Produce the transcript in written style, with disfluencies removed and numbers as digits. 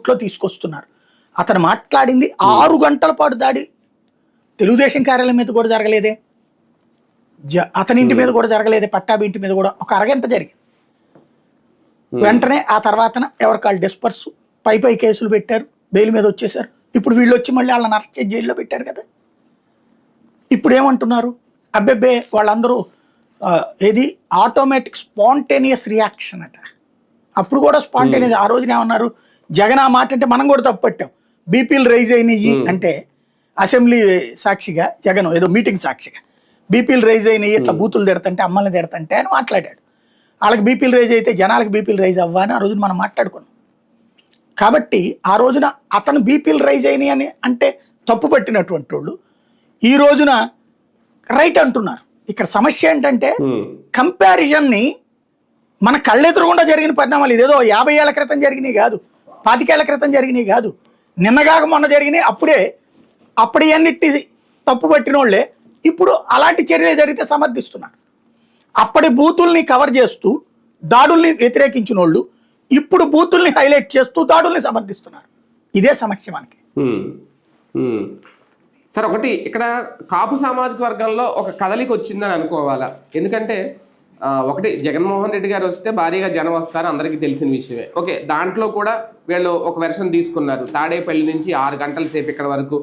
కోర్టులో తీసుకొస్తున్నారు. అతను మాట్లాడింది 6 గంటల పాటు దాడి తెలుగుదేశం కార్యాలయం మీద కూడా జరగలేదే, అతని ఇంటి మీద కూడా జరగలేదే, పట్టాభి ఇంటి మీద కూడా ఒక అరగంట జరిగింది. వెంటనే ఆ తర్వాత ఎవరికాళ్ళు డిస్పర్స్ పై కేసులు పెట్టారు, బెయిల్ మీద వచ్చేసారు. ఇప్పుడు వీళ్ళు వచ్చి మళ్ళీ వాళ్ళని అరెస్ట్ చేసి జైల్లో పెట్టారు కదా. ఇప్పుడు ఏమంటున్నారు, అబ్బెబ్బే వాళ్ళందరూ ఏది ఆటోమేటిక్ స్పాంటేనియస్ రియాక్షన్ అట. అప్పుడు కూడా స్పాంటేనియస్. ఆ రోజున ఏమన్నారు, జగన్ ఆ మాట అంటే మనం కూడా తప్పుపట్టాం. బీపీలు రైజ్ అయినాయి అంటే అసెంబ్లీ సాక్షిగా జగన్ ఏదో మీటింగ్ సాక్షిగా బీపీలు రైజ్ అయినాయి, ఇట్లా బూతులు తిడతంటే అమ్మల్ని తిడతంటే అని మాట్లాడాడు. వాళ్ళకి బీపీలు రైజ్ అయితే జనాలకు బీపీలు రైజ్ అవ్వా అని ఆ రోజున మనం మాట్లాడుకున్నాం. కాబట్టి ఆ రోజున అతను బీపీలు రైజ్ అయినాయి అని అంటే తప్పు పట్టినటువంటి వాళ్ళు ఈ రోజున రైట్ అంటున్నారు. ఇక్కడ సమస్య ఏంటంటే కంపారిజన్ని మన కళ్ళెదురుగుండా జరిగిన పరిణామాలు, ఇదేదో 50 ఏళ్ల క్రితం జరిగినాయి కాదు, 25 ఏళ్ల క్రితం జరిగినాయి కాదు, నిన్నగాక మొన్న జరిగినాయి. అప్పుడు అన్నిటి తప్పు పట్టిన వాళ్ళే ఇప్పుడు అలాంటి చర్యలు జరిగితే సమర్థిస్తున్నారు. అప్పటి బూతుల్ని కవర్ చేస్తూ దాడుల్ని వ్యతిరేకించిన వాళ్ళు ఇప్పుడు బూతుల్ని హైలైట్ చేస్తూ దాడుల్ని సమర్థిస్తున్నారు. ఇదే సమస్య మనకి. సార్, ఒకటి ఇక్కడ కాపు సామాజిక వర్గంలో ఒక కదలిక వచ్చిందని అనుకోవాలా? ఎందుకంటే ఒకటి జగన్మోహన్ రెడ్డి గారు వస్తే భారీగా జనం వస్తారు, అందరికీ తెలిసిన విషయమే. ఓకే, దాంట్లో కూడా వీళ్ళు ఒక వెర్షన్ తీసుకున్నారు. తాడేపల్లి నుంచి 6 గంటల సేపు ఇక్కడ వరకు